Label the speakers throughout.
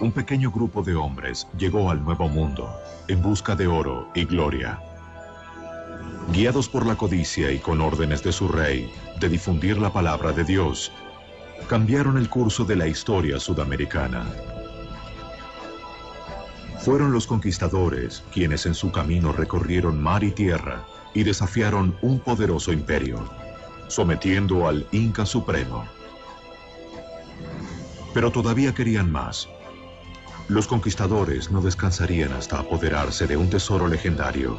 Speaker 1: un pequeño grupo de hombres llegó al Nuevo Mundo en busca de oro y gloria. Guiados por la codicia y con órdenes de su rey de difundir la palabra de Dios, cambiaron el curso de la historia sudamericana. Fueron los conquistadores quienes en su camino recorrieron mar y tierra y desafiaron un poderoso imperio, sometiendo al Inca Supremo. Pero todavía querían más. Los conquistadores no descansarían hasta apoderarse de un tesoro legendario.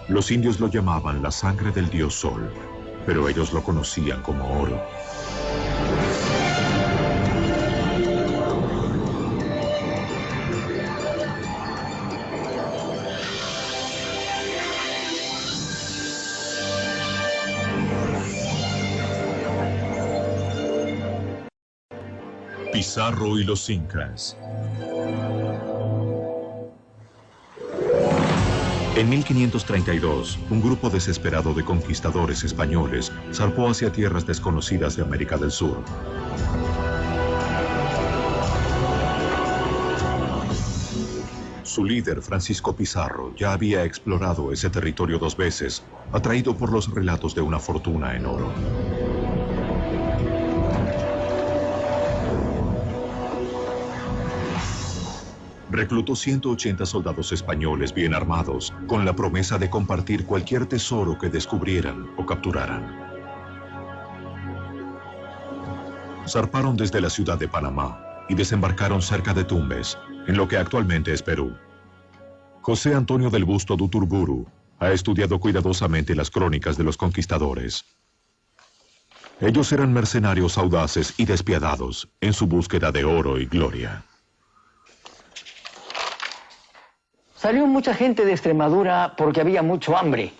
Speaker 1: Los indios lo llamaban la sangre del dios Sol, pero ellos lo conocían como oro. Pizarro y los incas. En 1532, un grupo desesperado de conquistadores españoles zarpó hacia tierras desconocidas de América del Sur. Su líder, Francisco Pizarro, ya había explorado ese territorio 2 veces, atraído por los relatos de una fortuna en oro. Reclutó 180 soldados españoles bien armados, con la promesa de compartir cualquier tesoro que descubrieran o capturaran. Zarparon desde la ciudad de Panamá y desembarcaron cerca de Tumbes, en lo que actualmente es Perú. José Antonio del Busto de Uturburu ha estudiado cuidadosamente las crónicas de los conquistadores. Ellos eran mercenarios audaces y despiadados en su búsqueda de oro y gloria.
Speaker 2: Salió mucha gente de Extremadura porque había mucho hambre,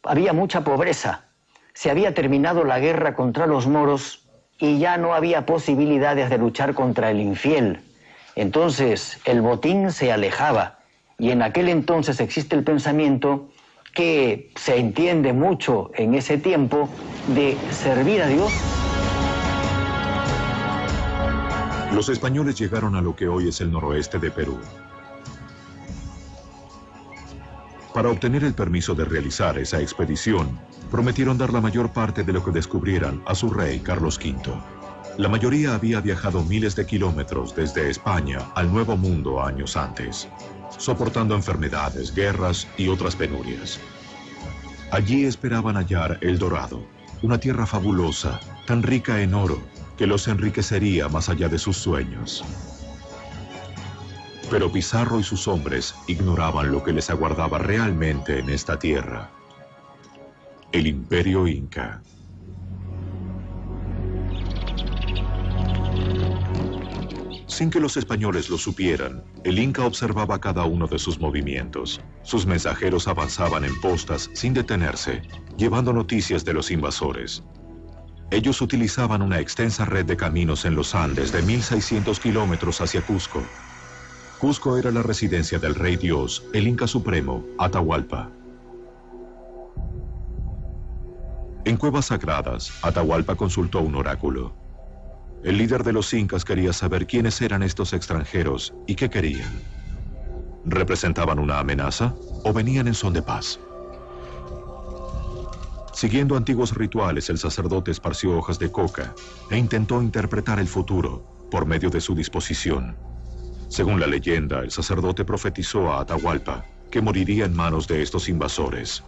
Speaker 2: había mucha pobreza. Se había terminado la guerra contra los moros y ya no había posibilidades de luchar contra el infiel. Entonces el botín se alejaba y en aquel entonces existe el pensamiento que se entiende mucho en ese tiempo de servir a Dios.
Speaker 1: Los españoles llegaron a lo que hoy es el noroeste de Perú. Para obtener el permiso de realizar esa expedición, prometieron dar la mayor parte de lo que descubrieran a su rey Carlos V. La mayoría había viajado miles de kilómetros desde España al Nuevo Mundo años antes, soportando enfermedades, guerras y otras penurias. Allí esperaban hallar El Dorado, una tierra fabulosa, tan rica en oro, que los enriquecería más allá de sus sueños. Pero Pizarro y sus hombres ignoraban lo que les aguardaba realmente en esta tierra: el Imperio Inca. Sin que los españoles lo supieran, el Inca observaba cada uno de sus movimientos. Sus mensajeros avanzaban en postas sin detenerse, llevando noticias de los invasores. Ellos utilizaban una extensa red de caminos en los Andes de 1600 kilómetros hacia Cusco. Cusco era la residencia del rey Dios, el Inca Supremo, Atahualpa. En cuevas sagradas, Atahualpa consultó un oráculo. El líder de los incas quería saber quiénes eran estos extranjeros y qué querían. ¿Representaban una amenaza o venían en son de paz? Siguiendo antiguos rituales, el sacerdote esparció hojas de coca e intentó interpretar el futuro por medio de su disposición. Según la leyenda, el sacerdote profetizó a Atahualpa que moriría en manos de estos invasores.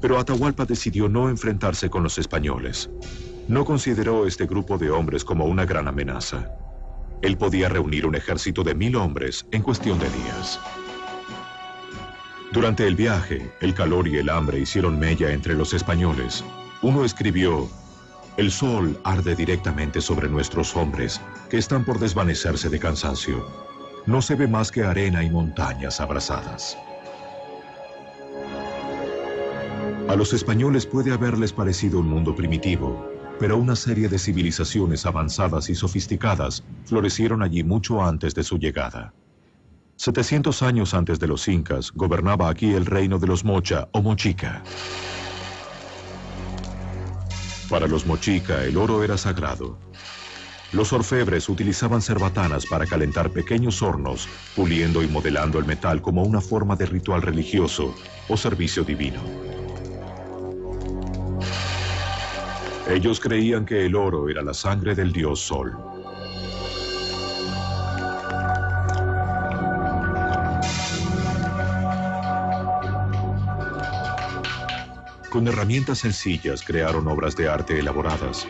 Speaker 1: Pero Atahualpa decidió no enfrentarse con los españoles. No consideró este grupo de hombres como una gran amenaza. Él podía reunir un ejército de 1000 hombres en cuestión de días. Durante el viaje, el calor y el hambre hicieron mella entre los españoles. Uno escribió: «El sol arde directamente sobre nuestros hombres, que están por desvanecerse de cansancio. No se ve más que arena y montañas abrasadas». A los españoles puede haberles parecido un mundo primitivo, pero una serie de civilizaciones avanzadas y sofisticadas florecieron allí mucho antes de su llegada. 700 años antes de los incas, gobernaba aquí el reino de los Mocha o Mochica. Para los Mochica, el oro era sagrado. Los orfebres utilizaban cerbatanas para calentar pequeños hornos, puliendo y modelando el metal como una forma de ritual religioso o servicio divino. Ellos creían que el oro era la sangre del dios Sol. Con herramientas sencillas crearon obras de arte elaboradas.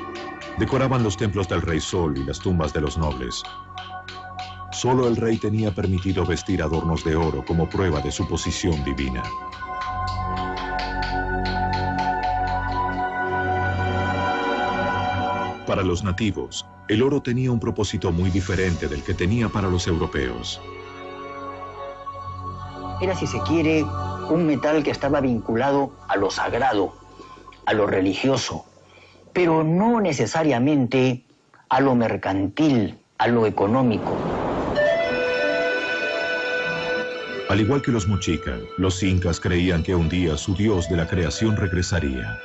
Speaker 1: Decoraban los templos del rey Sol y las tumbas de los nobles. Solo el rey tenía permitido vestir adornos de oro como prueba de su posición divina. Para los nativos, el oro tenía un propósito muy diferente del que tenía para los europeos.
Speaker 2: Era, si se quiere, un metal que estaba vinculado a lo sagrado, a lo religioso, pero no necesariamente a lo mercantil, a lo económico.
Speaker 1: Al igual que los mochica, los incas creían que un día su dios de la creación regresaría.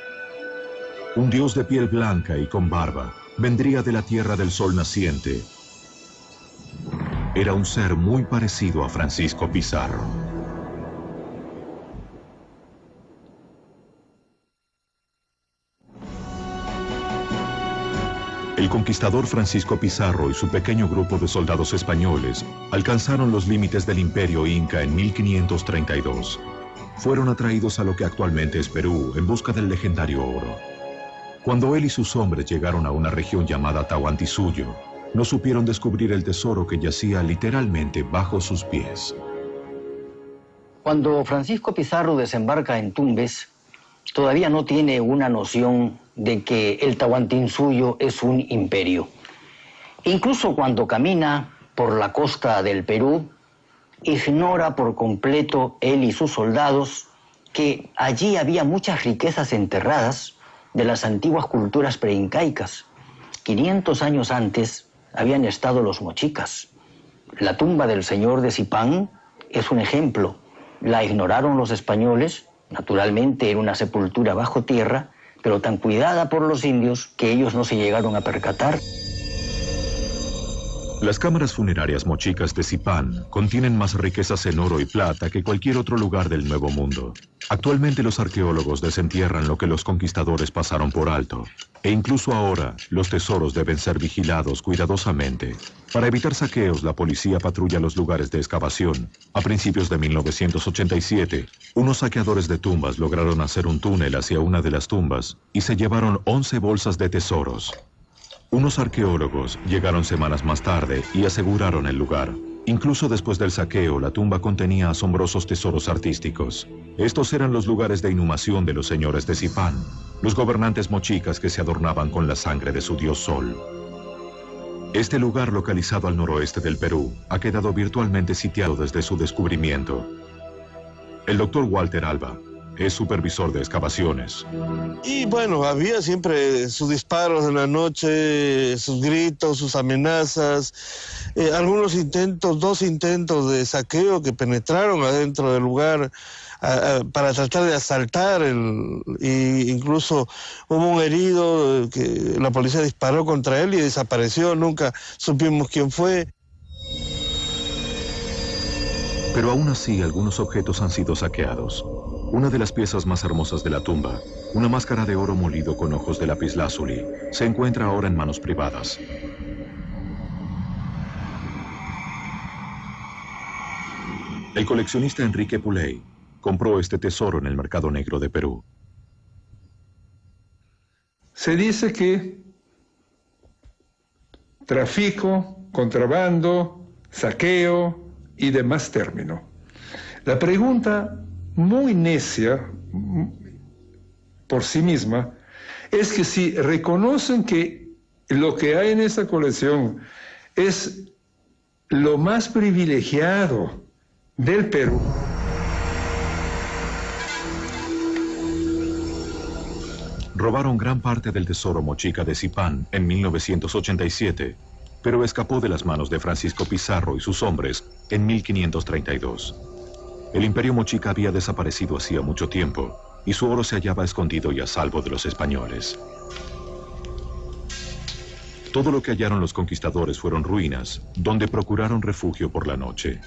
Speaker 1: Un dios de piel blanca y con barba vendría de la tierra del sol naciente. Era un ser muy parecido a Francisco Pizarro. El conquistador Francisco Pizarro y su pequeño grupo de soldados españoles alcanzaron los límites del Imperio Inca en 1532. Fueron atraídos a lo que actualmente es Perú en busca del legendario oro. Cuando él y sus hombres llegaron a una región llamada Tahuantinsuyo, no supieron descubrir el tesoro que yacía literalmente bajo sus pies.
Speaker 2: Cuando Francisco Pizarro desembarca en Tumbes, todavía no tiene una noción de que el Tahuantinsuyo es un imperio. Incluso cuando camina por la costa del Perú, ignora por completo él y sus soldados que allí había muchas riquezas enterradas de las antiguas culturas preincaicas. 500 años antes habían estado los mochicas. La tumba del señor de Zipán es un ejemplo. La ignoraron los españoles. Naturalmente era una sepultura bajo tierra, pero tan cuidada por los indios que ellos no se llegaron a percatar.
Speaker 1: Las cámaras funerarias mochicas de Zipán contienen más riquezas en oro y plata que cualquier otro lugar del Nuevo Mundo. Actualmente los arqueólogos desentierran lo que los conquistadores pasaron por alto. E incluso ahora, los tesoros deben ser vigilados cuidadosamente. Para evitar saqueos, la policía patrulla los lugares de excavación. A principios de 1987, unos saqueadores de tumbas lograron hacer un túnel hacia una de las tumbas y se llevaron 11 bolsas de tesoros. Unos arqueólogos llegaron semanas más tarde y aseguraron el lugar. Incluso después del saqueo, la tumba contenía asombrosos tesoros artísticos. Estos eran los lugares de inhumación de los señores de Zipán, los gobernantes mochicas que se adornaban con la sangre de su dios Sol. Este lugar, localizado al noroeste del Perú, ha quedado virtualmente sitiado desde su descubrimiento. El doctor Walter Alba es supervisor de excavaciones.
Speaker 3: Y bueno, había siempre sus disparos en la noche, sus gritos, sus amenazas, algunos intentos, 2 intentos de saqueo que penetraron adentro del lugar para tratar de asaltar, y incluso hubo un herido que la policía disparó contra él y desapareció, nunca supimos quién fue.
Speaker 1: Pero aún así, algunos objetos han sido saqueados. Una de las piezas más hermosas de la tumba, una máscara de oro molido con ojos de lapislázuli, se encuentra ahora en manos privadas. El coleccionista Enrique Puley compró este tesoro en el mercado negro de Perú.
Speaker 4: Se dice que tráfico, contrabando, saqueo y demás términos. La pregunta muy necia por sí misma es que si reconocen que lo que hay en esta colección es lo más privilegiado del Perú,
Speaker 1: Robaron gran parte del tesoro mochica de Zipán en 1987, pero escapó de las manos de Francisco Pizarro y sus hombres en 1532. El imperio mochica había desaparecido hacía mucho tiempo y su oro se hallaba escondido y a salvo de los españoles. Todo lo que hallaron los conquistadores fueron ruinas, donde procuraron refugio por la noche.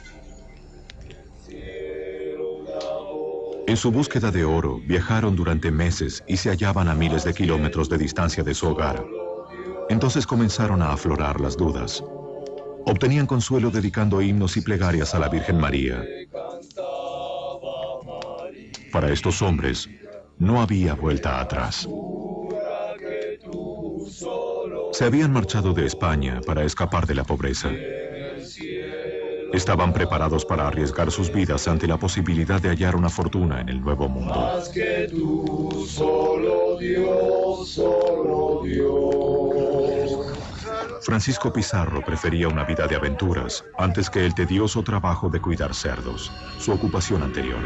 Speaker 1: En su búsqueda de oro, viajaron durante meses y se hallaban a miles de kilómetros de distancia de su hogar. Entonces comenzaron a aflorar las dudas. Obtenían consuelo dedicando himnos y plegarias a la Virgen María. Para estos hombres, no había vuelta atrás. Se habían marchado de España para escapar de la pobreza. Estaban preparados para arriesgar sus vidas ante la posibilidad de hallar una fortuna en el Nuevo Mundo.
Speaker 5: Más que tú, solo Dios, solo Dios.
Speaker 1: Francisco Pizarro prefería una vida de aventuras antes que el tedioso trabajo de cuidar cerdos, su ocupación anterior.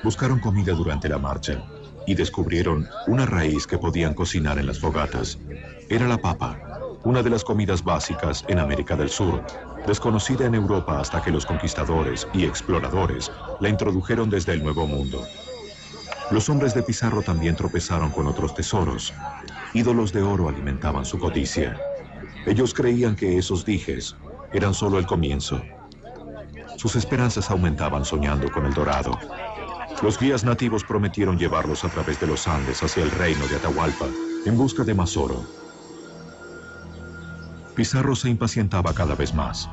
Speaker 1: Buscaron comida durante la marcha y descubrieron una raíz que podían cocinar en las fogatas. Era la papa, una de las comidas básicas en América del Sur, desconocida en Europa hasta que los conquistadores y exploradores la introdujeron desde el Nuevo Mundo. Los hombres de Pizarro también tropezaron con otros tesoros. Ídolos de oro alimentaban su codicia. Ellos creían que esos dijes eran solo el comienzo. Sus esperanzas aumentaban soñando con el dorado. Los guías nativos prometieron llevarlos a través de los Andes hacia el reino de Atahualpa, en busca de más oro. Pizarro se impacientaba cada vez más.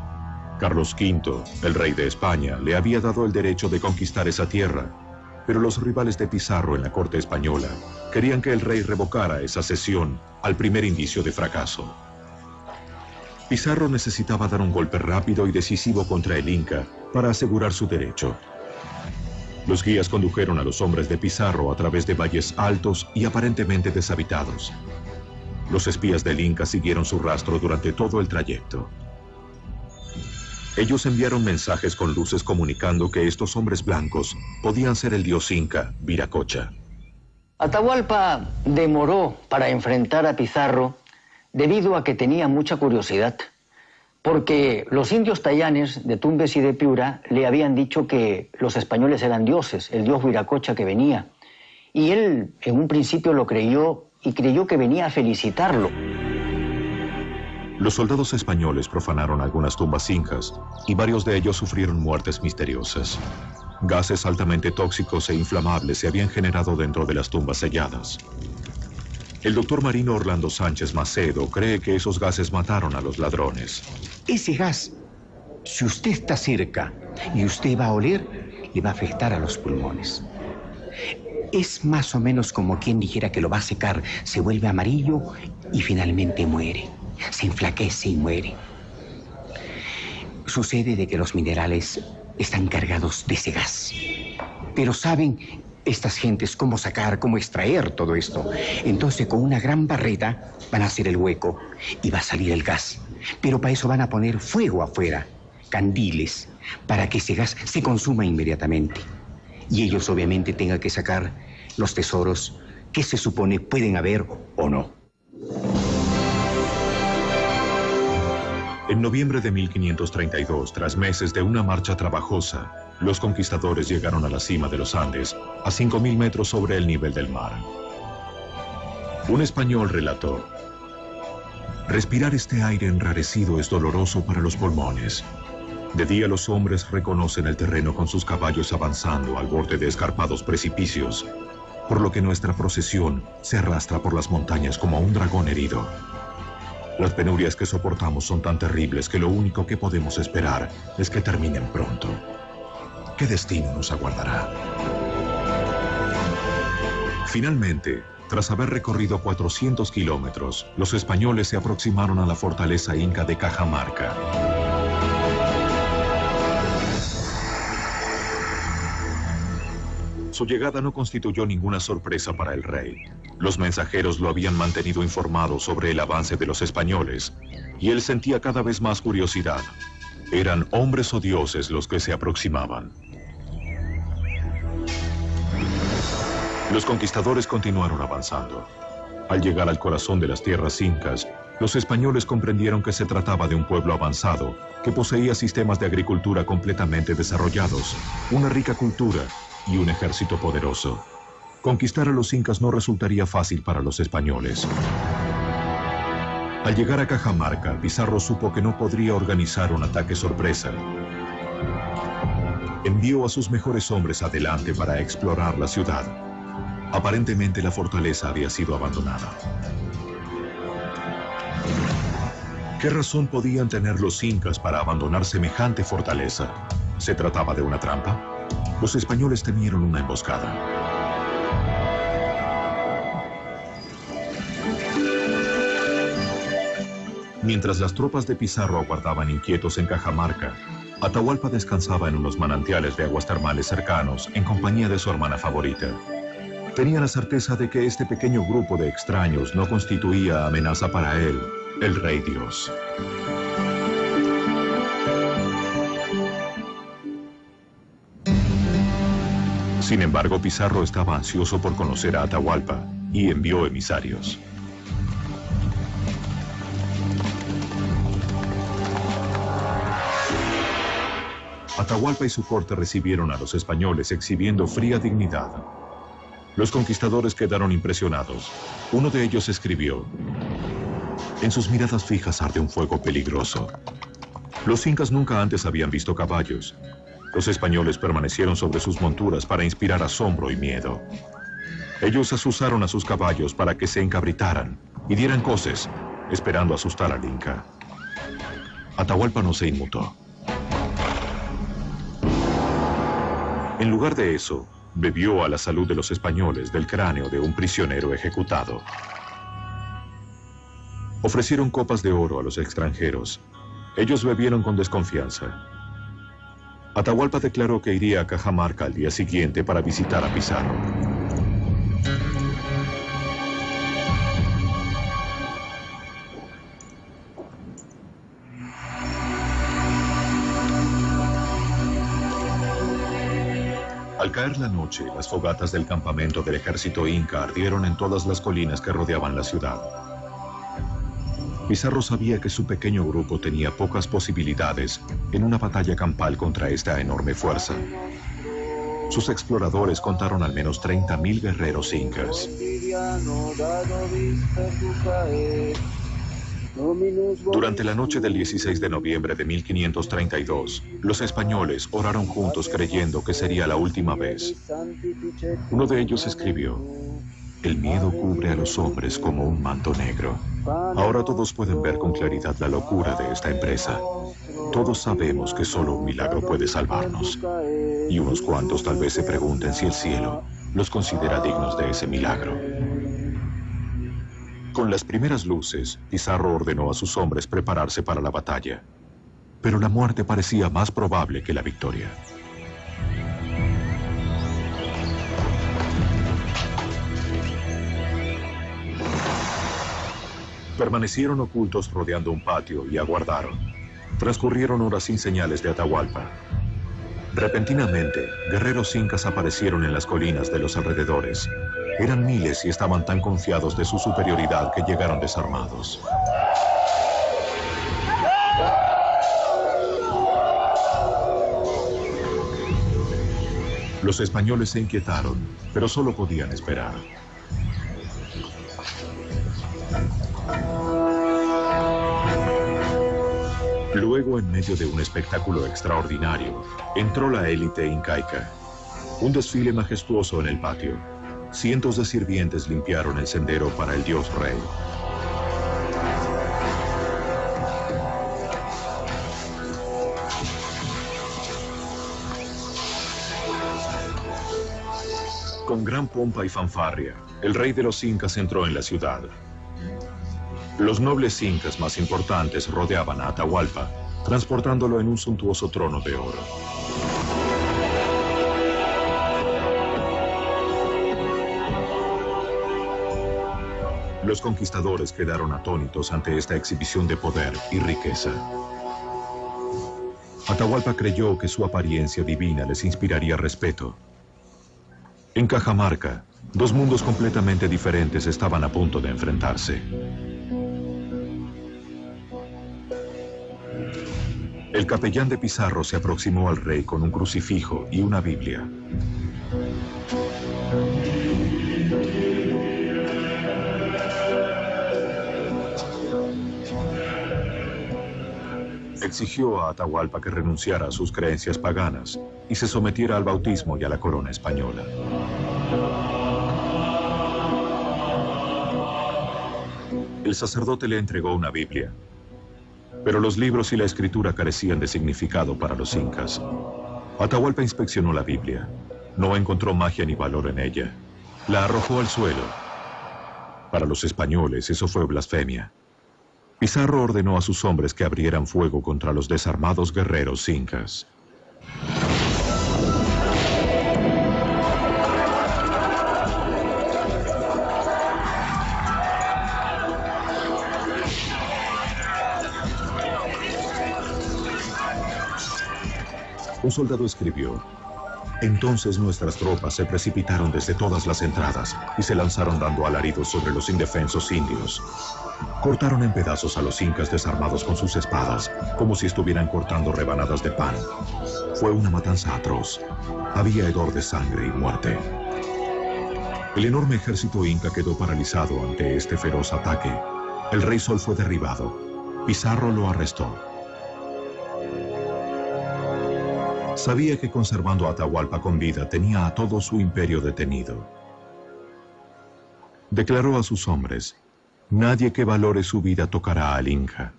Speaker 1: Carlos V, el rey de España, le había dado el derecho de conquistar esa tierra, pero los rivales de Pizarro en la corte española querían que el rey revocara esa cesión al primer indicio de fracaso. Pizarro necesitaba dar un golpe rápido y decisivo contra el Inca para asegurar su derecho. Los guías condujeron a los hombres de Pizarro a través de valles altos y aparentemente deshabitados. Los espías del Inca siguieron su rastro durante todo el trayecto. Ellos enviaron mensajes con luces comunicando que estos hombres blancos podían ser el dios Inca, Viracocha.
Speaker 2: Atahualpa demoró para enfrentar a Pizarro debido a que tenía mucha curiosidad, porque los indios tayanes de Tumbes y de Piura le habían dicho que los españoles eran dioses, el dios Viracocha que venía. Y él en un principio lo creyó y creyó que venía a felicitarlo.
Speaker 1: Los soldados españoles profanaron algunas tumbas incas y varios de ellos sufrieron muertes misteriosas. Gases altamente tóxicos e inflamables se habían generado dentro de las tumbas selladas. El doctor marino Orlando Sánchez Macedo cree que esos gases mataron a los ladrones.
Speaker 6: Ese gas, si usted está cerca y usted va a oler, le va a afectar a los pulmones. Es más o menos como quien dijera que lo va a secar, se vuelve amarillo y finalmente muere. Se enflaquece y muere. Sucede de que los minerales están cargados de ese gas. Pero saben estas gentes cómo sacar, cómo extraer todo esto. Entonces con una gran barreta van a hacer el hueco y va a salir el gas. Pero para eso van a poner fuego afuera, candiles, para que ese gas se consuma inmediatamente. Y ellos obviamente tengan que sacar los tesoros que se supone pueden haber o no.
Speaker 1: En noviembre de 1532, tras meses de una marcha trabajosa, los conquistadores llegaron a la cima de los Andes, a 5.000 metros sobre el nivel del mar. Un español relató: respirar este aire enrarecido es doloroso para los pulmones. De día los hombres reconocen el terreno con sus caballos avanzando al borde de escarpados precipicios, por lo que nuestra procesión se arrastra por las montañas como un dragón herido. Las penurias que soportamos son tan terribles que lo único que podemos esperar es que terminen pronto. ¿Qué destino nos aguardará? Finalmente, tras haber recorrido 400 kilómetros, los españoles se aproximaron a la fortaleza inca de Cajamarca. Su llegada no constituyó ninguna sorpresa para el rey. Los mensajeros lo habían mantenido informado sobre el avance de los españoles, y él sentía cada vez más curiosidad. ¿Eran hombres o dioses los que se aproximaban? Los conquistadores continuaron avanzando. Al llegar al corazón de las tierras incas, los españoles comprendieron que se trataba de un pueblo avanzado, que poseía sistemas de agricultura completamente desarrollados, una rica cultura y un ejército poderoso. Conquistar a los incas no resultaría fácil para los españoles. Al llegar a Cajamarca, Pizarro supo que no podría organizar un ataque sorpresa. Envió a sus mejores hombres adelante para explorar la ciudad. Aparentemente la fortaleza había sido abandonada. ¿Qué razón podían tener los incas para abandonar semejante fortaleza? ¿Se trataba de una trampa? Los españoles temieron una emboscada. Mientras las tropas de Pizarro aguardaban inquietos en Cajamarca, Atahualpa descansaba en unos manantiales de aguas termales cercanos en compañía de su hermana favorita. Tenía la certeza de que este pequeño grupo de extraños no constituía amenaza para él, el Rey Dios. Sin embargo, Pizarro estaba ansioso por conocer a Atahualpa y envió emisarios. Atahualpa y su corte recibieron a los españoles exhibiendo fría dignidad. Los conquistadores quedaron impresionados. Uno de ellos escribió: en sus miradas fijas arde un fuego peligroso. Los incas nunca antes habían visto caballos. Los españoles permanecieron sobre sus monturas para inspirar asombro y miedo. Ellos asusaron a sus caballos para que se encabritaran y dieran coces, esperando asustar al inca. Atahualpa no se inmutó. En lugar de eso, bebió a la salud de los españoles del cráneo de un prisionero ejecutado. Ofrecieron copas de oro a los extranjeros. Ellos bebieron con desconfianza. Atahualpa declaró que iría a Cajamarca al día siguiente para visitar a Pizarro. Al caer la noche, las fogatas del campamento del ejército inca ardieron en todas las colinas que rodeaban la ciudad. Pizarro sabía que su pequeño grupo tenía pocas posibilidades en una batalla campal contra esta enorme fuerza. Sus exploradores contaron al menos 30.000 guerreros incas. Durante la noche del 16 de noviembre de 1532, los españoles oraron juntos creyendo que sería la última vez. Uno de ellos escribió: el miedo cubre a los hombres como un manto negro. Ahora todos pueden ver con claridad la locura de esta empresa. Todos sabemos que solo un milagro puede salvarnos. Y unos cuantos tal vez se pregunten si el cielo los considera dignos de ese milagro. Con las primeras luces, Pizarro ordenó a sus hombres prepararse para la batalla. Pero la muerte parecía más probable que la victoria. Permanecieron ocultos rodeando un patio y aguardaron. Transcurrieron horas sin señales de Atahualpa. Repentinamente, guerreros incas aparecieron en las colinas de los alrededores. Eran miles y estaban tan confiados de su superioridad que llegaron desarmados. Los españoles se inquietaron, pero solo podían esperar. Luego, en medio de un espectáculo extraordinario, entró la élite incaica. Un desfile majestuoso en el patio. Cientos de sirvientes limpiaron el sendero para el dios rey. Con gran pompa y fanfarria, el rey de los incas entró en la ciudad. Los nobles incas más importantes rodeaban a Atahualpa, transportándolo en un suntuoso trono de oro. Los conquistadores quedaron atónitos ante esta exhibición de poder y riqueza. Atahualpa creyó que su apariencia divina les inspiraría respeto. En Cajamarca, dos mundos completamente diferentes estaban a punto de enfrentarse. El capellán de Pizarro se aproximó al rey con un crucifijo y una Biblia. Exigió a Atahualpa que renunciara a sus creencias paganas y se sometiera al bautismo y a la corona española. El sacerdote le entregó una Biblia, pero los libros y la escritura carecían de significado para los incas. Atahualpa inspeccionó la Biblia. No encontró magia ni valor en ella. La arrojó al suelo. Para los españoles eso fue blasfemia. Pizarro ordenó a sus hombres que abrieran fuego contra los desarmados guerreros incas. Un soldado escribió: entonces nuestras tropas se precipitaron desde todas las entradas y se lanzaron dando alaridos sobre los indefensos indios. Cortaron en pedazos a los incas desarmados con sus espadas, como si estuvieran cortando rebanadas de pan. Fue una matanza atroz. Había hedor de sangre y muerte. El enorme ejército inca quedó paralizado ante este feroz ataque. El rey Sol fue derribado. Pizarro lo arrestó. Sabía que conservando a Atahualpa con vida tenía a todo su imperio detenido. Declaró a sus hombres: nadie que valore su vida tocará al Inca.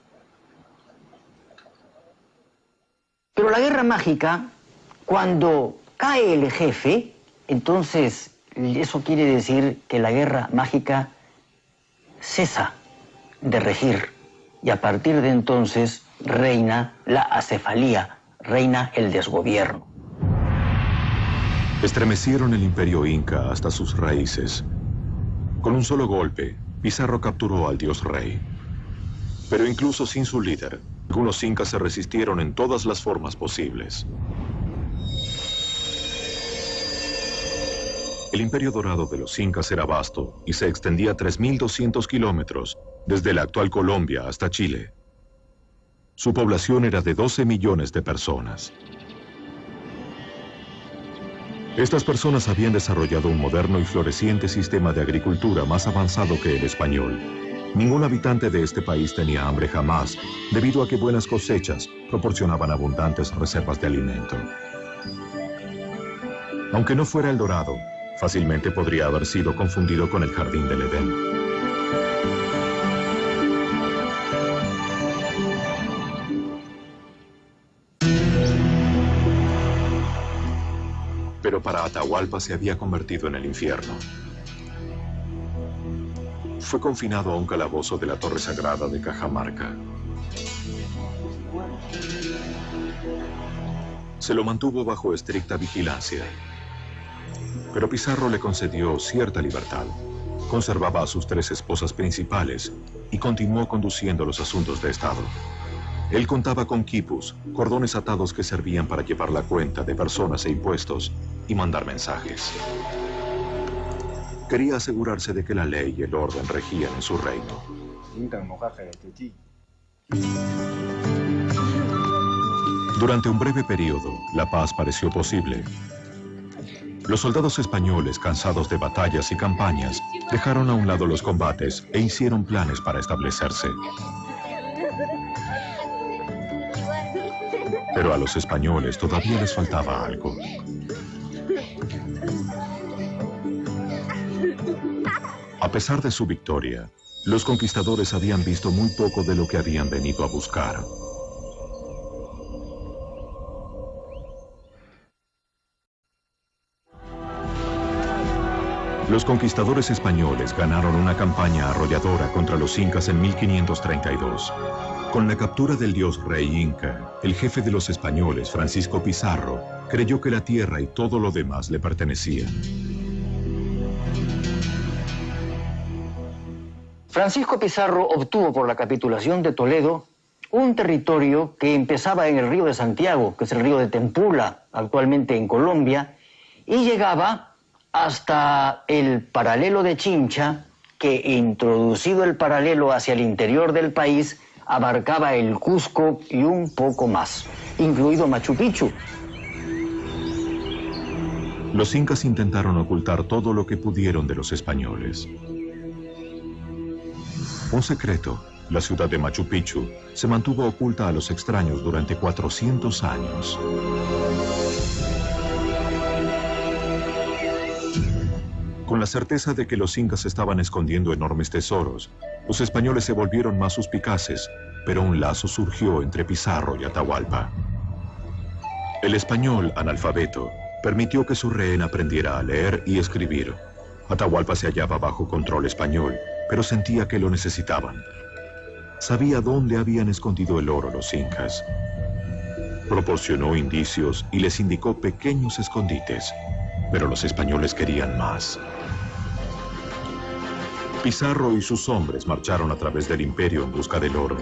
Speaker 2: Pero la guerra mágica, cuando cae el jefe, entonces eso quiere decir que la guerra mágica cesa de regir. Y a partir de entonces reina la acefalía, reina el desgobierno.
Speaker 1: Estremecieron el imperio inca hasta sus raíces. Con un solo golpe, Pizarro capturó al dios rey. Pero incluso sin su líder, algunos incas se resistieron en todas las formas posibles. El imperio dorado de los incas era vasto y se extendía 3.200 kilómetros, desde la actual Colombia hasta Chile. Su población era de 12 millones de personas. Estas personas habían desarrollado un moderno y floreciente sistema de agricultura más avanzado que el español. Ningún habitante de este país tenía hambre jamás, debido a que buenas cosechas proporcionaban abundantes reservas de alimento. Aunque no fuera el Dorado, fácilmente podría haber sido confundido con el Jardín del Edén. Pero para Atahualpa se había convertido en el infierno. Fue confinado a un calabozo de la Torre Sagrada de Cajamarca. Se lo mantuvo bajo estricta vigilancia. Pero Pizarro le concedió cierta libertad. Conservaba a sus 3 esposas principales y continuó conduciendo los asuntos de Estado. Él contaba con quipus, cordones atados que servían para llevar la cuenta de personas e impuestos y mandar mensajes. Quería asegurarse de que la ley y el orden regían en su reino. Durante un breve periodo, la paz pareció posible. Los soldados españoles, cansados de batallas y campañas, dejaron a un lado los combates e hicieron planes para establecerse. Pero a los españoles todavía les faltaba algo. A pesar de su victoria, los conquistadores habían visto muy poco de lo que habían venido a buscar. Los conquistadores españoles ganaron una campaña arrolladora contra los incas en 1532. Con la captura del dios rey inca, el jefe de los españoles, Francisco Pizarro, creyó que la tierra y todo lo demás le pertenecían.
Speaker 2: Francisco Pizarro obtuvo por la capitulación de Toledo un territorio que empezaba en el río de Santiago, que es el río de Tempula, actualmente en Colombia, y llegaba hasta el paralelo de Chincha, que introducido el paralelo hacia el interior del país, abarcaba el Cusco y un poco más, incluido Machu Picchu.
Speaker 1: Los incas intentaron ocultar todo lo que pudieron de los españoles. Un secreto la ciudad de Machu Picchu se mantuvo oculta a los extraños durante 400 años. Con la certeza de que los incas estaban escondiendo enormes tesoros, los españoles se volvieron más suspicaces, pero un lazo surgió entre Pizarro y Atahualpa. El español, analfabeto, permitió que su rehén aprendiera a leer y escribir. Atahualpa se hallaba bajo control español, pero sentía que lo necesitaban. Sabía dónde habían escondido el oro los incas. Proporcionó indicios y les indicó pequeños escondites, pero los españoles querían más. Pizarro y sus hombres marcharon a través del imperio en busca del oro.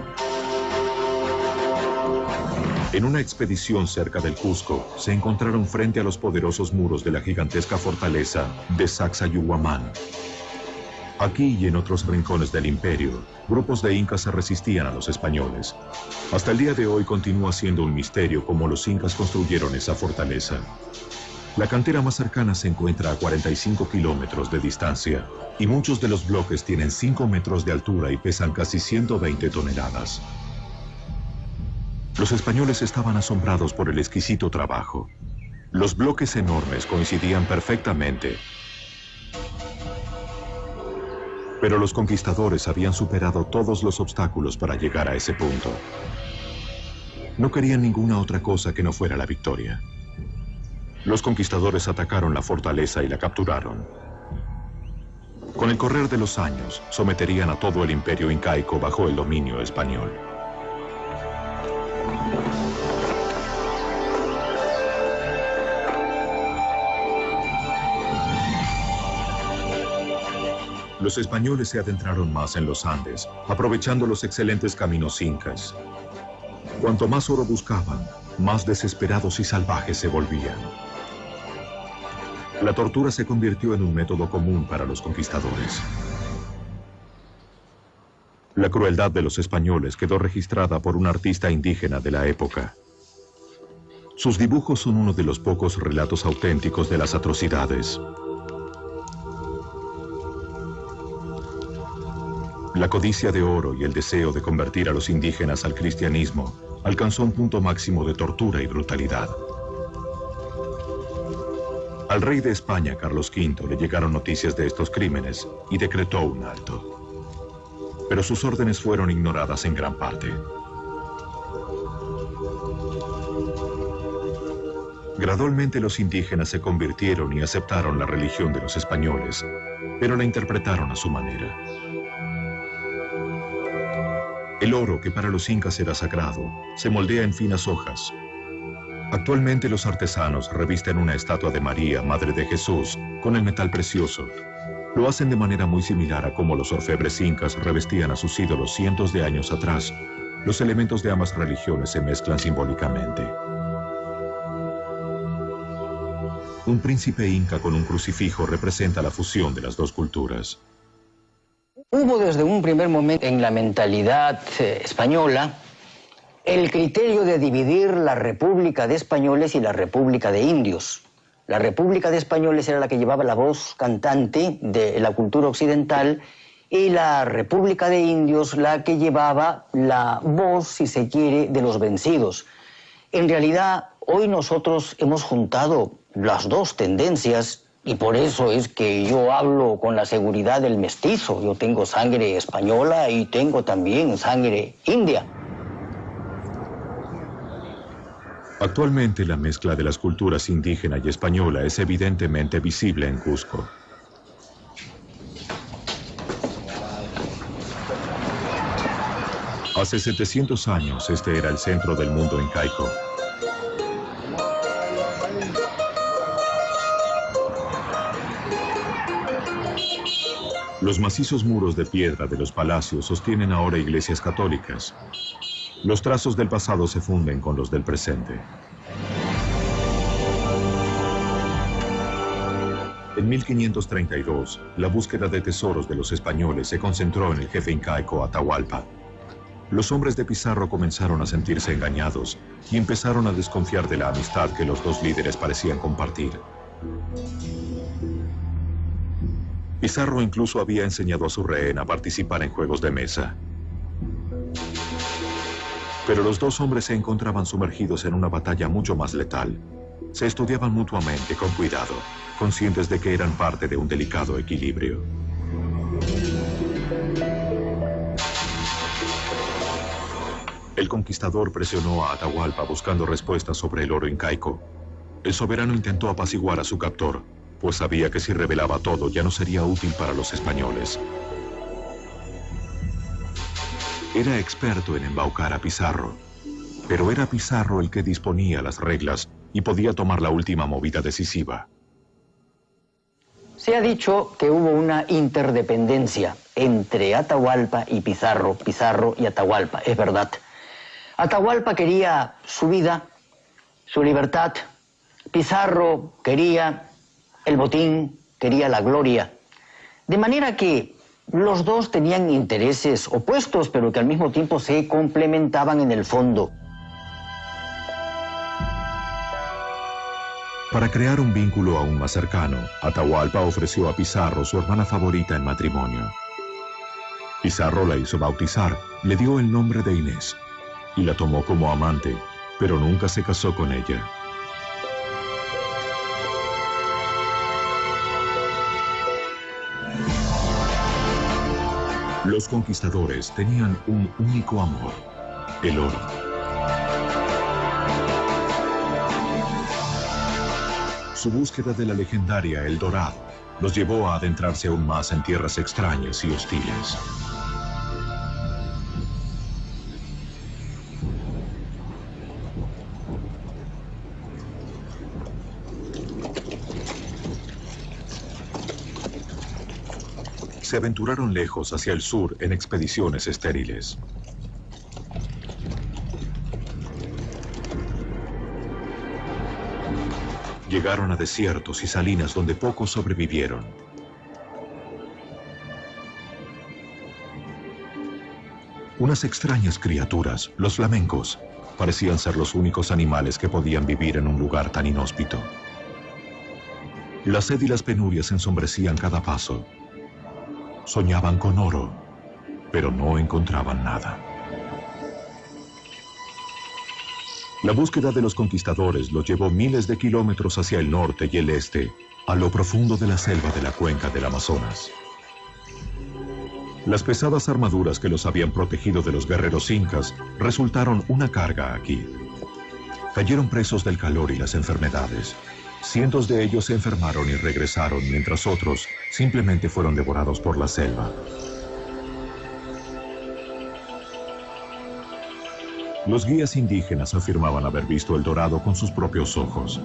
Speaker 1: En una expedición cerca del Cusco, se encontraron frente a los poderosos muros de la gigantesca fortaleza de Sacsayhuamán. Aquí y en otros rincones del imperio, grupos de incas se resistían a los españoles. Hasta el día de hoy continúa siendo un misterio cómo los incas construyeron esa fortaleza. La cantera más cercana se encuentra a 45 kilómetros de distancia y muchos de los bloques tienen 5 metros de altura y pesan casi 120 toneladas. Los españoles estaban asombrados por el exquisito trabajo. Los bloques enormes coincidían perfectamente. Pero los conquistadores habían superado todos los obstáculos para llegar a ese punto. No querían ninguna otra cosa que no fuera la victoria. Los conquistadores atacaron la fortaleza y la capturaron. Con el correr de los años, someterían a todo el imperio incaico bajo el dominio español. Los españoles se adentraron más en los Andes, aprovechando los excelentes caminos incas. Cuanto más oro buscaban, más desesperados y salvajes se volvían. La tortura se convirtió en un método común para los conquistadores. La crueldad de los españoles quedó registrada por un artista indígena de la época. Sus dibujos son uno de los pocos relatos auténticos de las atrocidades. La codicia de oro y el deseo de convertir a los indígenas al cristianismo alcanzó un punto máximo de tortura y brutalidad. Al rey de España, Carlos V, le llegaron noticias de estos crímenes y decretó un alto. Pero sus órdenes fueron ignoradas en gran parte. Gradualmente los indígenas se convirtieron y aceptaron la religión de los españoles, pero la interpretaron a su manera. El oro, que para los incas era sagrado, se moldea en finas hojas. Actualmente los artesanos revisten una estatua de María, Madre de Jesús, con el metal precioso. Lo hacen de manera muy similar a como los orfebres incas revestían a sus ídolos cientos de años atrás. Los elementos de ambas religiones se mezclan simbólicamente. Un príncipe inca con un crucifijo representa la fusión de las dos culturas.
Speaker 2: Hubo desde un primer momento en la mentalidad española el criterio de dividir la República de Españoles y la República de Indios. La República de Españoles era la que llevaba la voz cantante de la cultura occidental y la República de Indios la que llevaba la voz, si se quiere, de los vencidos. En realidad, hoy nosotros hemos juntado las dos tendencias. Y por eso es que yo hablo con la seguridad del mestizo. Yo tengo sangre española y tengo también sangre india.
Speaker 1: Actualmente la mezcla de las culturas indígena y española es evidentemente visible en Cusco. Hace 700 años este era el centro del mundo incaico. Los macizos muros de piedra de los palacios sostienen ahora iglesias católicas. Los trazos del pasado se funden con los del presente. En 1532, la búsqueda de tesoros de los españoles se concentró en el jefe incaico Atahualpa. Los hombres de Pizarro comenzaron a sentirse engañados y empezaron a desconfiar de la amistad que los dos líderes parecían compartir. Pizarro incluso había enseñado a su rehén a participar en juegos de mesa. Pero los dos hombres se encontraban sumergidos en una batalla mucho más letal. Se estudiaban mutuamente con cuidado, conscientes de que eran parte de un delicado equilibrio. El conquistador presionó a Atahualpa buscando respuestas sobre el oro incaico. El soberano intentó apaciguar a su captor, pues sabía que si revelaba todo ya no sería útil para los españoles. Era experto en embaucar a Pizarro, pero era Pizarro el que disponía las reglas y podía tomar la última movida decisiva.
Speaker 2: Se ha dicho que hubo una interdependencia entre Atahualpa y Pizarro, Pizarro y Atahualpa, es verdad. Atahualpa quería su vida, su libertad. Pizarro quería el botín, quería la gloria. De manera que los dos tenían intereses opuestos, pero que al mismo tiempo se complementaban en el fondo.
Speaker 1: Para crear un vínculo aún más cercano, Atahualpa ofreció a Pizarro su hermana favorita en matrimonio. Pizarro la hizo bautizar, le dio el nombre de Inés y la tomó como amante, pero nunca se casó con ella. Los conquistadores tenían un único amor, el oro. Su búsqueda de la legendaria El Dorado los llevó a adentrarse aún más en tierras extrañas y hostiles. Se aventuraron lejos hacia el sur en expediciones estériles. Llegaron a desiertos y salinas donde pocos sobrevivieron. Unas extrañas criaturas, los flamencos, parecían ser los únicos animales que podían vivir en un lugar tan inhóspito. La sed y las penurias ensombrecían cada paso. Soñaban con oro, pero no encontraban nada. La búsqueda de los conquistadores los llevó miles de kilómetros hacia el norte y el este, a lo profundo de la selva de la cuenca del Amazonas. Las pesadas armaduras que los habían protegido de los guerreros incas resultaron una carga aquí. Cayeron presos del calor y las enfermedades. Cientos de ellos se enfermaron y regresaron, mientras otros simplemente fueron devorados por la selva. Los guías indígenas afirmaban haber visto el dorado con sus propios ojos.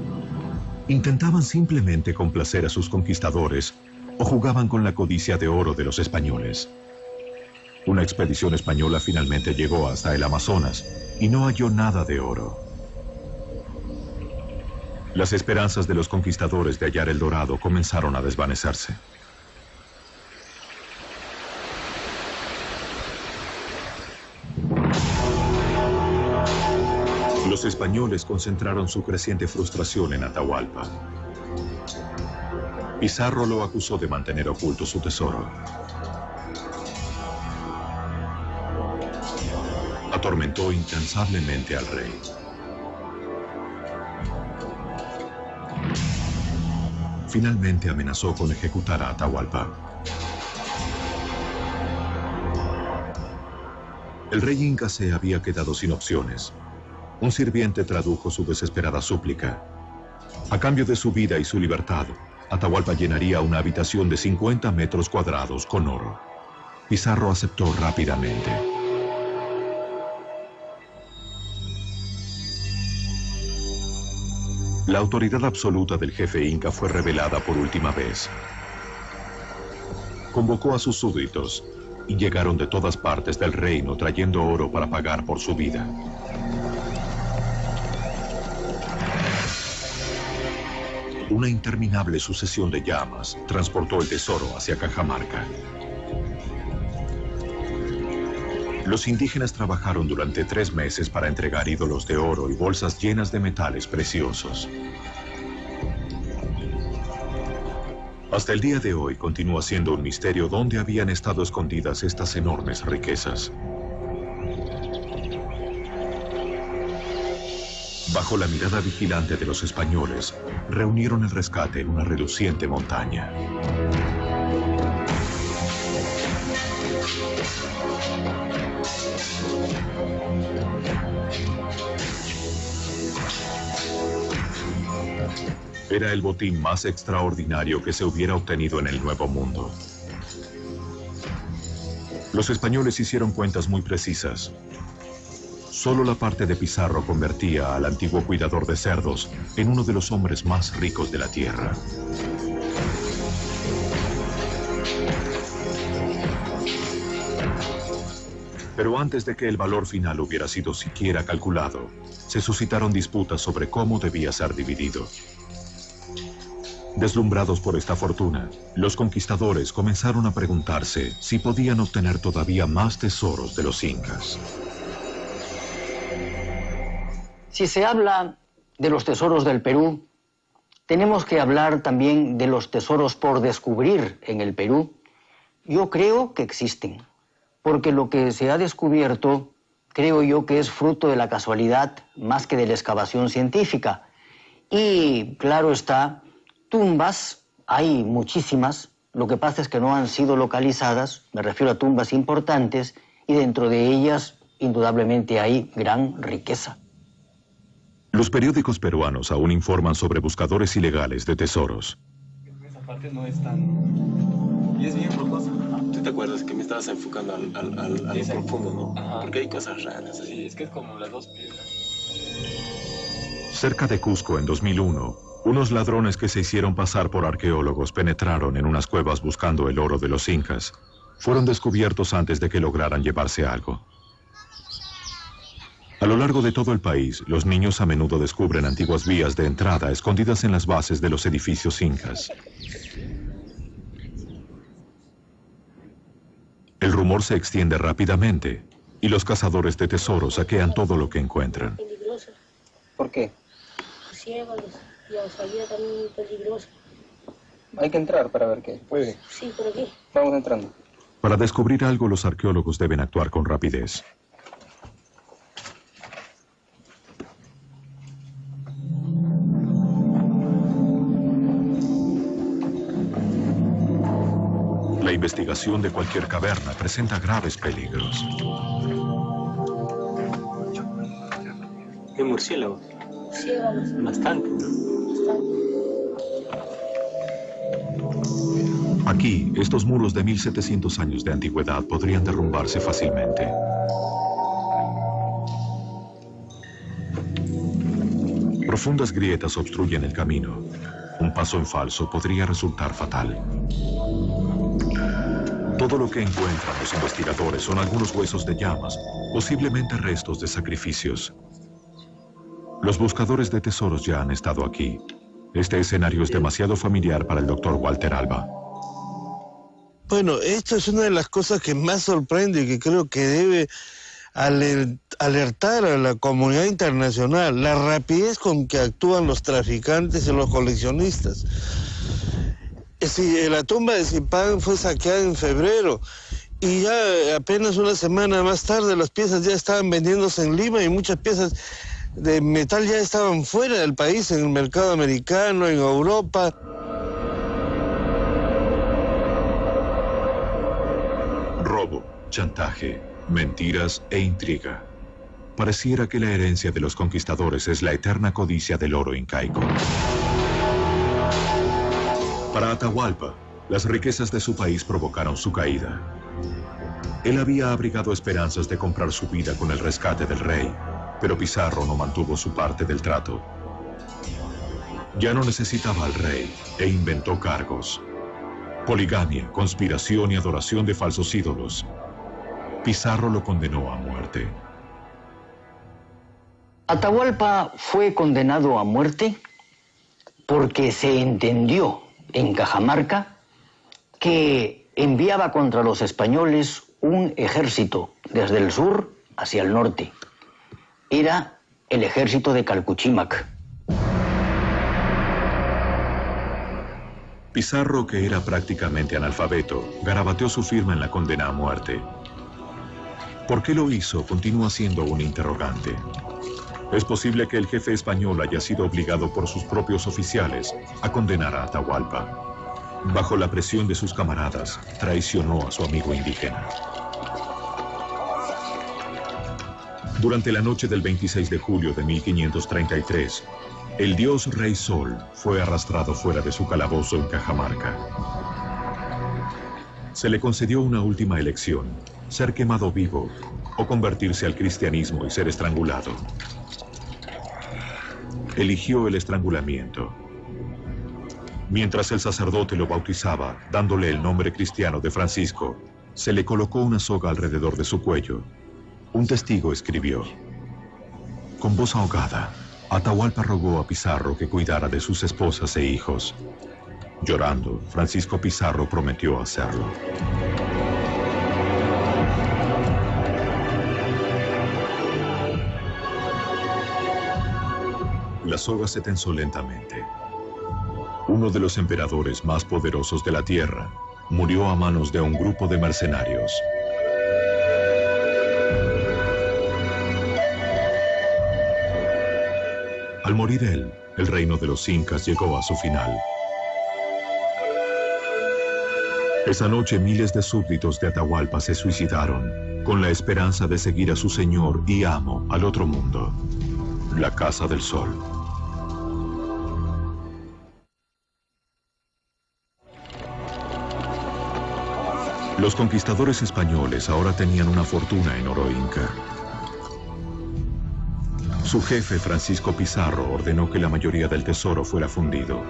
Speaker 1: Intentaban simplemente complacer a sus conquistadores o jugaban con la codicia de oro de los españoles. Una expedición española finalmente llegó hasta el Amazonas y no halló nada de oro. Las esperanzas de los conquistadores de hallar el dorado comenzaron a desvanecerse. Los españoles concentraron su creciente frustración en Atahualpa. Pizarro lo acusó de mantener oculto su tesoro. Atormentó incansablemente al rey. Finalmente amenazó con ejecutar a Atahualpa. El rey inca se había quedado sin opciones. Un sirviente tradujo su desesperada súplica. A cambio de su vida y su libertad, Atahualpa llenaría una habitación de 50 metros cuadrados con oro. Pizarro aceptó rápidamente. La autoridad absoluta del jefe inca fue revelada por última vez. Convocó a sus súbditos y llegaron de todas partes del reino trayendo oro para pagar por su vida. Una interminable sucesión de llamas transportó el tesoro hacia Cajamarca. Los indígenas trabajaron durante 3 meses para entregar ídolos de oro y bolsas llenas de metales preciosos. Hasta el día de hoy continúa siendo un misterio dónde habían estado escondidas estas enormes riquezas. Bajo la mirada vigilante de los españoles, reunieron el rescate en una reluciente montaña. Era el botín más extraordinario que se hubiera obtenido en el Nuevo Mundo. Los españoles hicieron cuentas muy precisas. Solo la parte de Pizarro convertía al antiguo cuidador de cerdos en uno de los hombres más ricos de la tierra. Pero antes de que el valor final hubiera sido siquiera calculado, se suscitaron disputas sobre cómo debía ser dividido. Deslumbrados por esta fortuna, los conquistadores comenzaron a preguntarse si podían obtener todavía más tesoros de los incas.
Speaker 2: Si se habla de los tesoros del Perú, tenemos que hablar también de los tesoros por descubrir en el Perú. Yo creo que existen, porque lo que se ha descubierto, creo yo que es fruto de la casualidad más que de la excavación científica. Y claro está, tumbas, hay muchísimas, lo que pasa es que no han sido localizadas, me refiero a tumbas importantes, y dentro de ellas, indudablemente, hay gran riqueza.
Speaker 1: Los periódicos peruanos aún informan sobre buscadores ilegales de tesoros.
Speaker 7: Esa parte no es tan... Y es bien rocosa. ¿Tú te acuerdas que me estabas enfocando a lo profundo, no? Ajá. Porque hay cosas raras así. Sí, es que es como las dos piedras.
Speaker 1: Cerca de Cusco, en 2001, unos ladrones que se hicieron pasar por arqueólogos penetraron en unas cuevas buscando el oro de los incas. Fueron descubiertos antes de que lograran llevarse algo. A lo largo de todo el país, los niños a menudo descubren antiguas vías de entrada escondidas en las bases de los edificios incas. El rumor se extiende rápidamente y los cazadores de tesoros saquean todo lo que encuentran.
Speaker 8: Peligroso.
Speaker 2: ¿Por qué?
Speaker 8: Ciegos, la salida también es peligrosa.
Speaker 2: Hay que entrar para ver qué. ¿Puede?
Speaker 8: Sí, por aquí.
Speaker 2: Vamos entrando.
Speaker 1: Para descubrir algo, los arqueólogos deben actuar con rapidez. La investigación de cualquier caverna presenta graves peligros.
Speaker 7: ¿Qué murciélago?
Speaker 8: Ciegos.
Speaker 7: Bastante, ¿no?
Speaker 1: Aquí, estos muros de 1700 años de antigüedad podrían derrumbarse fácilmente. Profundas grietas obstruyen el camino. Un paso en falso podría resultar fatal. Todo lo que encuentran los investigadores son algunos huesos de llamas, posiblemente restos de sacrificios. Los buscadores de tesoros ya han estado aquí. Este escenario es demasiado familiar para el doctor Walter Alba.
Speaker 3: Bueno, esto es una de las cosas que más sorprende y que creo que debe alertar a la comunidad internacional, la rapidez con que actúan los traficantes y los coleccionistas. Sí, la tumba de Zipán fue saqueada en febrero y ya apenas una semana más tarde las piezas ya estaban vendiéndose en Lima y muchas piezas de metal ya estaban fuera del país, en el mercado americano, en Europa.
Speaker 1: Robo, chantaje, mentiras e intriga. Pareciera que la herencia de los conquistadores es la eterna codicia del oro incaico. Para Atahualpa, las riquezas de su país provocaron su caída. Él había abrigado esperanzas de comprar su vida con el rescate del rey, pero Pizarro no mantuvo su parte del trato. Ya no necesitaba al rey e inventó cargos. Poligamia, conspiración y adoración de falsos ídolos. Pizarro lo condenó a muerte.
Speaker 2: Atahualpa fue condenado a muerte porque se entendió en Cajamarca que enviaba contra los españoles un ejército desde el sur hacia el norte. Era el ejército de Calcuchímac.
Speaker 1: Pizarro, que era prácticamente analfabeto, garabateó su firma en la condena a muerte. ¿Por qué lo hizo? Continúa siendo un interrogante. Es posible que el jefe español haya sido obligado por sus propios oficiales a condenar a Atahualpa. Bajo la presión de sus camaradas, traicionó a su amigo indígena. Durante la noche del 26 de julio de 1533, el dios Rey Sol fue arrastrado fuera de su calabozo en Cajamarca. Se le concedió una última elección: ser quemado vivo o convertirse al cristianismo y ser estrangulado. Eligió el estrangulamiento. Mientras el sacerdote lo bautizaba, dándole el nombre cristiano de Francisco, se le colocó una soga alrededor de su cuello. Un testigo escribió: con voz ahogada, Atahualpa rogó a Pizarro que cuidara de sus esposas e hijos. Llorando, Francisco Pizarro prometió hacerlo. La soga se tensó lentamente. Uno de los emperadores más poderosos de la tierra murió a manos de un grupo de mercenarios. Al morir él, el reino de los incas llegó a su final. Esa noche miles de súbditos de Atahualpa se suicidaron, con la esperanza de seguir a su señor y amo al otro mundo, la Casa del Sol. Los conquistadores españoles ahora tenían una fortuna en oro inca. Su jefe, Francisco Pizarro, ordenó que la mayoría del tesoro fuera fundido.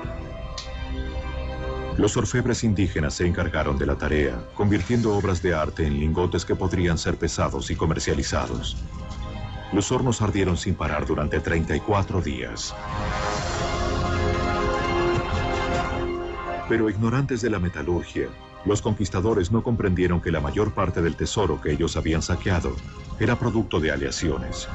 Speaker 1: Los orfebres indígenas se encargaron de la tarea, convirtiendo obras de arte en lingotes que podrían ser pesados y comercializados. Los hornos ardieron sin parar durante 34 días. Pero ignorantes de la metalurgia, los conquistadores no comprendieron que la mayor parte del tesoro que ellos habían saqueado era producto de aleaciones.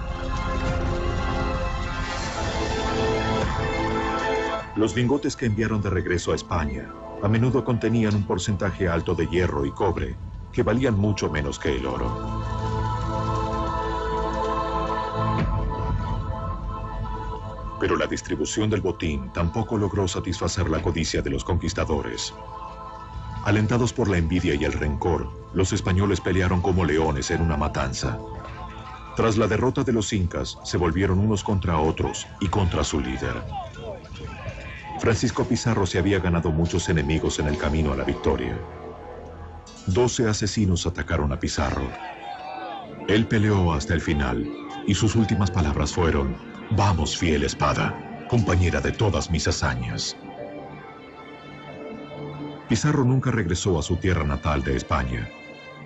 Speaker 1: Los lingotes que enviaron de regreso a España a menudo contenían un porcentaje alto de hierro y cobre, que valían mucho menos que el oro. Pero la distribución del botín tampoco logró satisfacer la codicia de los conquistadores. Alentados por la envidia y el rencor, los españoles pelearon como leones en una matanza. Tras la derrota de los incas, se volvieron unos contra otros y contra su líder. Francisco Pizarro se había ganado muchos enemigos en el camino a la victoria. 12 asesinos atacaron a Pizarro. Él peleó hasta el final, y sus últimas palabras fueron: «Vamos, fiel espada, compañera de todas mis hazañas». Pizarro nunca regresó a su tierra natal de España.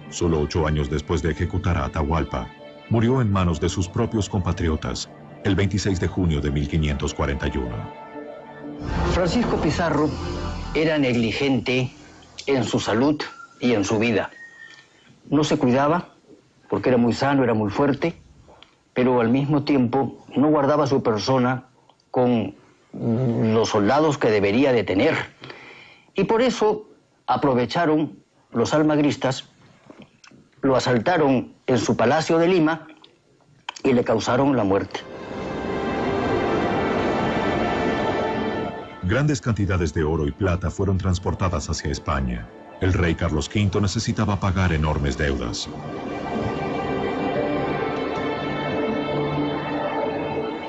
Speaker 1: Solo 8 años después de ejecutar a Atahualpa, murió en manos de sus propios compatriotas, el 26 de junio de 1541.
Speaker 2: Francisco Pizarro era negligente en su salud y en su vida. No se cuidaba porque era muy sano, era muy fuerte, pero al mismo tiempo no guardaba su persona con los soldados que debería de tener. Y por eso aprovecharon los almagristas, lo asaltaron en su palacio de Lima y le causaron la muerte.
Speaker 1: Grandes cantidades de oro y plata fueron transportadas hacia España. El rey Carlos V necesitaba pagar enormes deudas.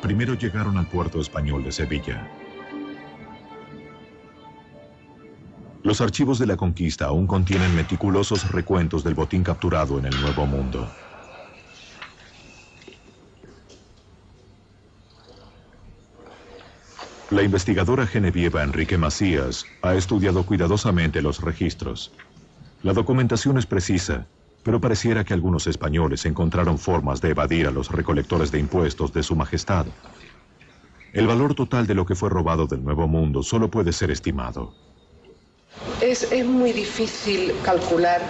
Speaker 1: Primero llegaron al puerto español de Sevilla. Los archivos de la conquista aún contienen meticulosos recuentos del botín capturado en el Nuevo Mundo. La investigadora genevieva Enrique Macías ha estudiado cuidadosamente los registros. La documentación es precisa, pero pareciera que algunos españoles encontraron formas de evadir a los recolectores de impuestos de su majestad. El valor total de lo que fue robado del Nuevo Mundo solo puede ser estimado.
Speaker 9: Es muy difícil calcular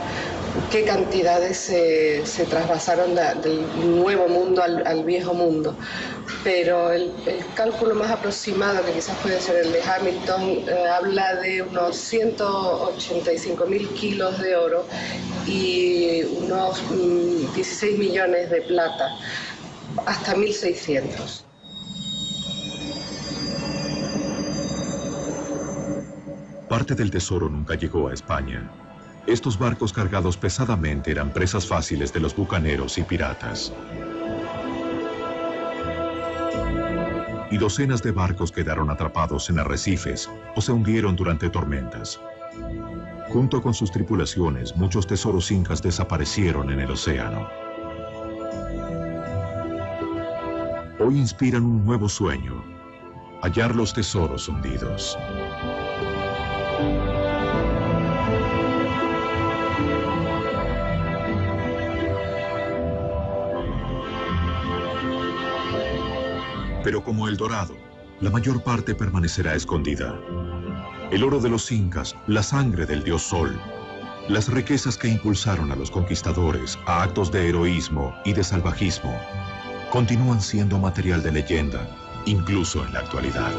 Speaker 9: qué cantidades se trasvasaron del Nuevo Mundo al Viejo Mundo, pero el cálculo más aproximado, que quizás puede ser el de Hamilton, habla de unos 185.000 kilos de oro y unos 16 millones de plata, hasta 1.600.
Speaker 1: Parte del tesoro nunca llegó a España. Estos barcos cargados pesadamente eran presas fáciles de los bucaneros y piratas. Y docenas de barcos quedaron atrapados en arrecifes o se hundieron durante tormentas. Junto con sus tripulaciones, muchos tesoros incas desaparecieron en el océano. Hoy inspiran un nuevo sueño: hallar los tesoros hundidos. Pero como el dorado, la mayor parte permanecerá escondida. El oro de los incas, la sangre del dios Sol, las riquezas que impulsaron a los conquistadores a actos de heroísmo y de salvajismo, continúan siendo material de leyenda, incluso en la actualidad.